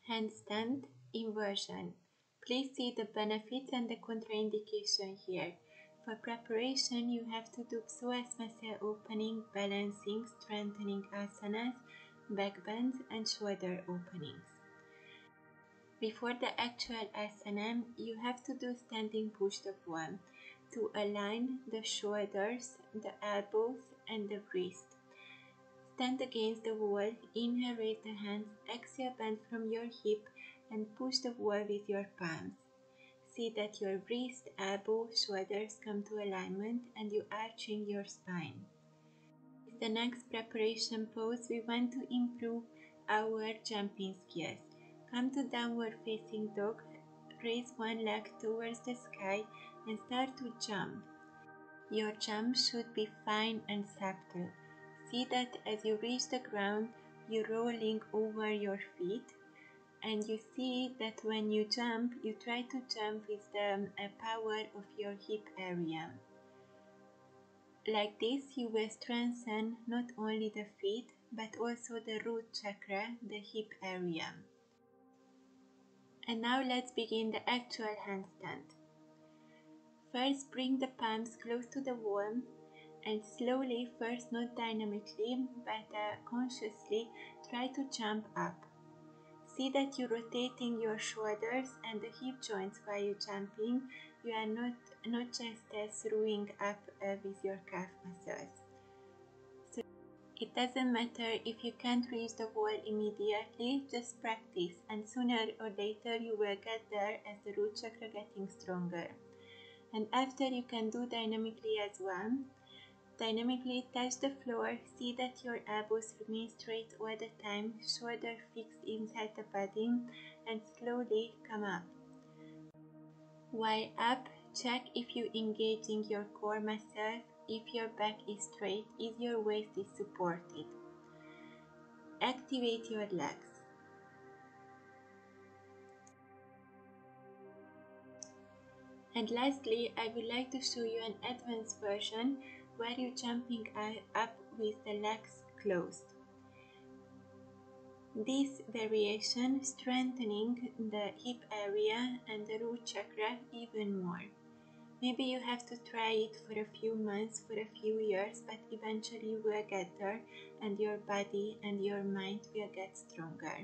Handstand inversion. Please see the benefits and the contraindication here. For preparation, you have to do psoas muscle opening, balancing, strengthening asanas, back bends, and shoulder openings. Before the actual asana, you have to do standing push-up one to align the shoulders, the elbows, and the wrist. Stand against the wall, inhale, raise the hands, exhale, bend from your hip and push the wall with your palms. See that your wrist, elbow, shoulders come to alignment and you arching your spine. With the next preparation pose, we want to improve our jumping skills. Come to downward facing dog, raise one leg towards the sky and start to jump. Your jump should be fine and subtle. See that as you reach the ground, you're rolling over your feet, and you see that when you jump, you try to jump with the power of your hip area. Like this, you will strengthen not only the feet, but also the root chakra, the hip area. And now let's begin the actual handstand. First, bring the palms close to the wall and slowly, first not dynamically, but consciously try to jump up. See that you're rotating your shoulders and the hip joints while you're jumping. You are not just throwing up with your calf muscles. So it doesn't matter if you can't reach the wall immediately, just practice and sooner or later you will get there as the root chakra getting stronger. And after you can do dynamically as well. Dynamically touch the floor, see that your elbows remain straight all the time, shoulder fixed inside the body, and slowly come up. While up, check if you're engaging your core muscles, if your back is straight, if your waist is supported. Activate your legs. And lastly, I would like to show you an advanced version where you're jumping up with the legs closed. This variation strengthening the hip area and the root chakra even more. Maybe you have to try it for a few months, for a few years, but eventually you will get there and your body and your mind will get stronger.